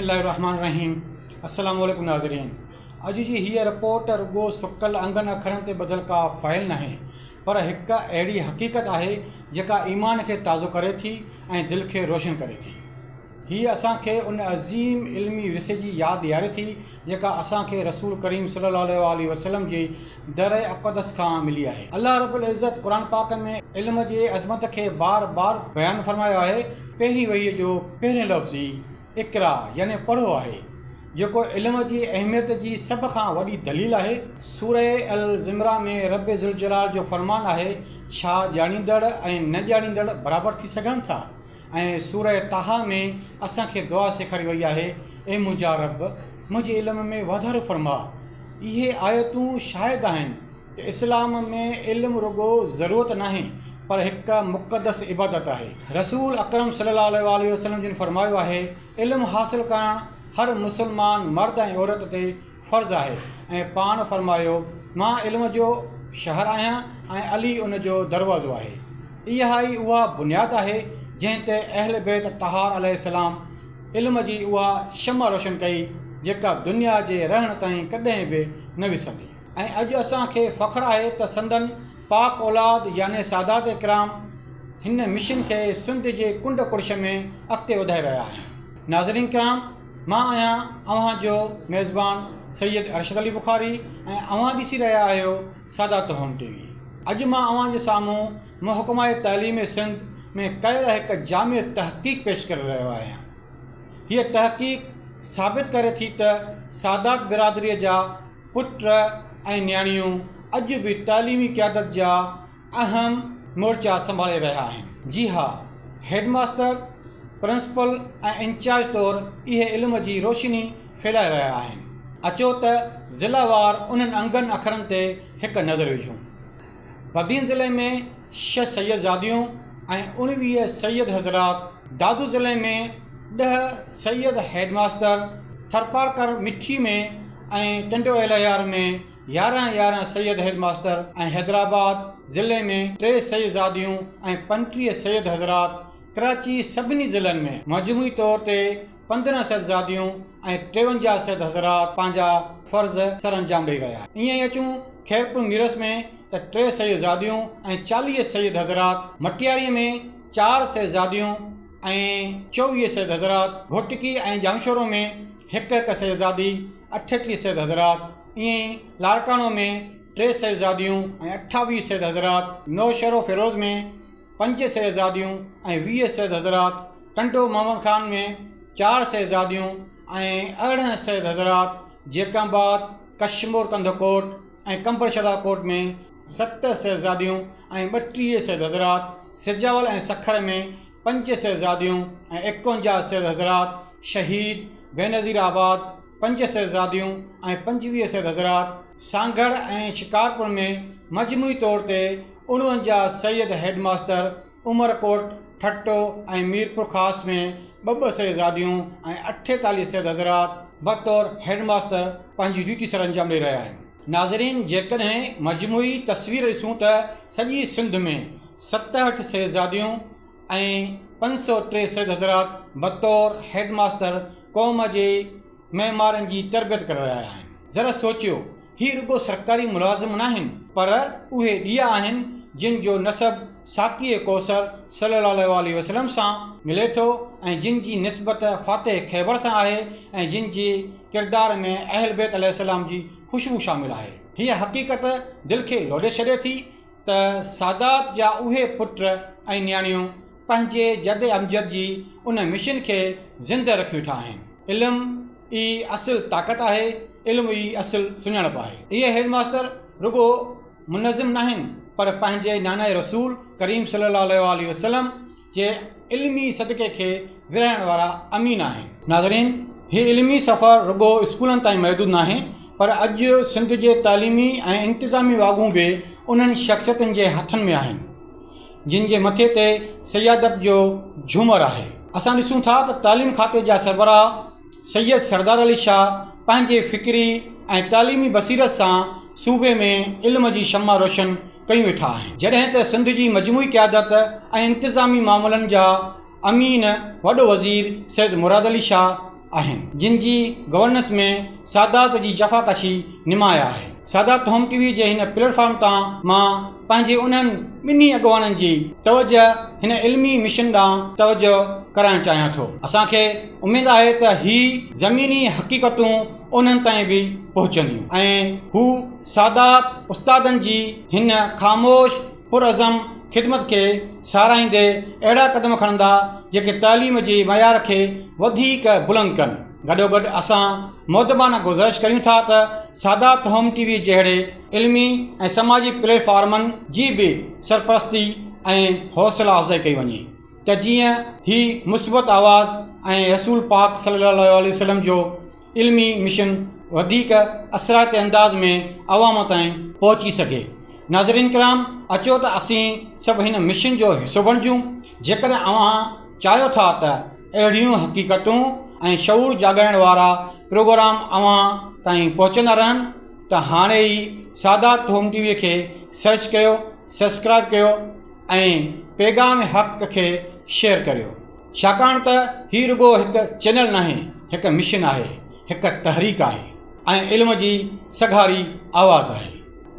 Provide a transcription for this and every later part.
बिस्मिल्लाहिर्रहमानिर्रहीम। अस्सलाम वालेकुम नाज़रीन। अॼु जी हीअ रिपोर्ट रुॻो सुकल अंगनि अखरनि ते ॿधल का फ़ाइल नाहे, पर हिकु अहिड़ी हक़ीक़त आहे जेका ईमान खे ताज़ो करे थी ऐं दिलि खे रोशन करे थी। हीअ असांखे उन अज़ीम इल्मी विसे जी यादि ॾियारे थी जेका असांखे रसूल करीम सल्लल्लाहु अलैहि वसल्लम जे दर अक़दस खां मिली आहे। अल्लाह रब्बुल इज़्ज़त क़ुरान पाक में इल्म जे अज़मत खे बार बार बयानु फरमायो आहे। पहिरीं वहीअ जो पहिरें लफ़्ज़ ई इक़रा यानी पढ़ो आहे, जेको इल्म जी अहमियत जी सभ खां वॾी दलील आहे। सूरह अल ज़िमरा में रब ज़ुल जलाल जो फ़रमान आहे, छा ॼाणींदड़ ऐं न ॼाणींदड़ बराबरि थी सघनि था। ऐं सूरह ताहा में असांखे दुआ सेखारी वई आहे, ए मुंहिंजा रब मुंहिंजे इल्म में वाधारो फरमा। इहे आयतूं शाहिद आहिनि त इस्लाम में इल्मु रुॻो ज़रूरत नाहे, पर हिकु मुक़दस इबादत आहे। रसूल अकरम सल्लल्लाहु अलैहि वसल्लम जिन फरमायो आहे, इल्मु हासिल करणु हर मुसलमान मर्द ऐं औरत ते फ़र्ज़ु आहे। ऐं पाण फरमायो, मां इल्म जो शहर आहियां ऐं अली उन जो दरवाज़ो आहे। इहा ई उहा बुनियादु आहे जंहिं ते अहल बैत तहार अलैहिस्सलाम इल्म जी उहा शमा रोशन कई जेका दुनिया जे रहण ताईं कॾहिं बि न विसंदी। ऐं अॼु असांखे फ़ख्रु आहे त संदन पाक औलाद याने सादात इकराम हिन मिशन खे सिंध जे कुंड कुर्श में अॻिते वधाए रहिया आहिनि। नाज़रीन किराम, मां आहियां अव्हांजो मेज़बान सैयद अरशद अली बुखारी ऐं अव्हां ॾिसी रहिया आहियो सादात होम टीवी। अॼु मां अव्हांजे साम्हूं महकमा तालीम सिंध में कयल हिकु जामिया तहक़ीक़ पेश करे रहियो आहियां। हीअ तहक़ीक़ साबित करे थी त सादात बिरादरीअ जा पुट ऐं न्याणियूं अॼु बि तालीमी क़यादत जा अहम मोर्चा संभाले रहिया आहिनि। जी हा, हेडमास्टर, प्रिंसिपल ऐं इंचार्ज तौरु इहे इल्म जी रोशनी फैलाए रहिया आहिनि। अचो त ज़िलावार उन्हनि अंगनि अखरनि ते हिकु नज़र विझूं। बदीन ज़िले में 6 सैयदज़ादियूं ऐं 19 सैयद हज़रात, दादू ज़िले में 10 सैयद हेडमास्टर, थरपारकर मिठी में ऐं टंडो एलयार में 11 सैयद हेडमास्टर ऐं हैदराबाद ज़िले में 3 सैयदज़ादियूं ऐं 35 सैयद हज़रात, कराची सभिनी ज़िलनि में मजमूई तौर ते 15 सैयदज़ादियूं ऐं 53 सैयद हज़रात पंहिंजा फ़र्ज़ सर अंजाम ॾेई रहिया। ईअं ई अचूं खैरपुर मीरस में त 3 सैयदज़ादियूं ऐं 40 सैयद हज़रात, मटियारीअ में 4 सैयदज़ादियूं ऐं 24 सैयद हज़रात, घोटकी ऐं जामशोरो में 1 सैयदज़ादी, 38 सैयद हज़रात। ईअं ई लाड़काणो में 3 सैयदज़ादियूं ऐं 28 सैयद हज़रात, नौशहरो फिरोज़ में 5 सैयदज़ादियूं ऐं 20 सैयद हज़रात, टंटो मोहम्मद खान में 4 सैयदज़ादियूं ऐं 18 सैयद हज़रात, जेकाबाद, कश्मीर कंदकोट ऐं कंबरशदा कोट में 7 सैयदज़ादियूं ऐं 32 सैयद हज़रात, सिरजावल ऐं सखर में 5 सैयदज़ादियूं ऐं 51 सैयद हज़रात, शहीद बेनज़ीराबाद 5 सैयदज़ादियूं ऐं 25 सैयद हज़रात, सांगड़ ऐं शिकारपुर में मजमूई तौर ते 49 सैयद हेडमास्टर, उमरकोट, ठट्टो ऐं मीरपुर ख़ास में 2 सैयदज़ादियूं ऐं 48 सैयद हज़रात बतौर हेडमास्टर पंहिंजी ड्यूटी सर अंजाम ॾेई रहिया आहिनि। नाज़रीन, जेकॾहिं मजमूई तस्वीर ॾिसूं त सॼी सिंध में 67 सैयदज़ादियूं ऐं 503 सैयद हज़रात बतौर हेडमास्टर क़ौम जे महिमारनि जी तरबियत करे रहिया आहिनि। ज़रा सोचियो, हीअ रुॻो सरकारी मुलाज़िम न आहिनि, पर उहे ॾीआ आहिनि जिन जो नसब साक़ी कौसर सल्लल्लाहु अलैहि वसल्लम सां मिले थो ऐं जिन जी निस्बत फ़ातिह खैबर सां आहे ऐं जिन जे किरदार में अहल बैत अलैहिस्सलाम जी ख़ुशबू शामिल आहे। हीअ हक़ीक़त दिलि खे लोॾे छॾे थी त सादात जा उहे पुट ऐं न्याणियूं पंहिंजे जद अमजद जी उन मिशन खे ज़िंदह रखी वेठा आहिनि। इल्मु ई असुल ताक़त आहे, इल्मु ई असुल सुञाणप आहे। इहे हेडमास्टर रुॻो मुनज़िम न आहिनि, पर पंहिंजे नानाए रसूल करीम सल्लल्लाहु अलैहि वसल्लम जे इल्मी सदक़े खे विरहाइण वारा अमीन आहिनि। नाज़रीन, हीअ इल्मी सफ़र रुॻो स्कूलनि ताईं महदूदु न आहे, पर अॼु सिंध जे तालीमी ऐं इंतिज़ामी वाॻूं बि उन्हनि शख़्सियतुनि जे हथनि में आहिनि जिन जे मथे ते सयादत जो झूमर आहे। असां ॾिसूं था त तालीम खाते जा सरबराह सैयद सरदार अली शाह पंहिंजे फ़िक्री ऐं तालीमी बसीरत सां सूबे में इल्म जी शमा रोशन कयूं वेठा आहिनि, जॾहिं त सिंध जी मजमूई क़यादत ऐं इंतिज़ामी मामलनि जा अमीन वॾो वज़ीर सैयद मुराद अली शाह आहिनि जिन जी गवर्नेंस में सादात जी जफ़ाकशी निमाया आहे। सादात होम टीवी जे हिन प्लेटफॉर्म तां मां पंहिंजे उन्हनि ॿिन्ही अॻुवाननि जी तवजो हिन इल्मी मिशन ॾांहुं तवजो कराइणु चाहियां थो। असांखे उमेद आहे त ही ज़मीनी हक़ीक़तूं उन्हनि ताईं बि पहुचंदियूं ऐं हू सादात उस्तादनि जी हिन ख़ामोश पुरअज़म ख़िदमत खे साराहींदे अहिड़ा क़दम खणंदा जेके तालीम जे मयार खे वधीक बुलंद कनि। गॾोगॾु असां मुअदबाना गुज़ारिश करियूं था त सादात होम टीवी जहिड़े इल्मी ऐं समाजी प्लेटफॉर्मनि जी बि सरपरस्ती ऐं हौसला अफ़ज़ाई कई वञे त जीअं ही मुस्बत आवाज़ ऐं रसूल पाक सल्लल्लाहु अलैहि वसल्लम जो इल्मी मिशन वधीक असरात अंदाज़ में अवाम ताईं पहुची सघे। नाज़रीन किराम, अचो त असीं सभु हिन मिशन जो हिसो बणिजूं। जेकॾहिं अव्हां चाहियो था त अहिड़ियूं हक़ीक़तूं ऐं शऊर जाॻाइण वारा प्रोग्राम अव्हां ताईं पहुचंदा रहनि त हाणे ई सादात होम टीवीअ खे सर्च कयो, सब्सक्राइब कयो ऐं पैगाम हक़ खे शेयर करियो, छाकाणि त हीउ रुॻो हिकु चैनल नाहे, हिकु मिशन आहे, हिकु तहरीक आहे ऐं इल्म जी सघारी आवाज़ आहे।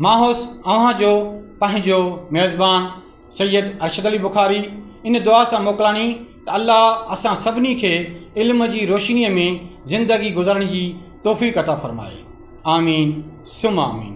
मां होसि अव्हां जो पंहिंजो मेज़बान सैयद अरशद अली बुखारी, इन दुआ सां मोकिलानी त अल्लाह असां सभिनी खे इल्म जी रोशनीअ में ज़िंदगी गुज़ारण जी तौफ़ीक़ अता फ़रमाए। आमीन सुम आमीन।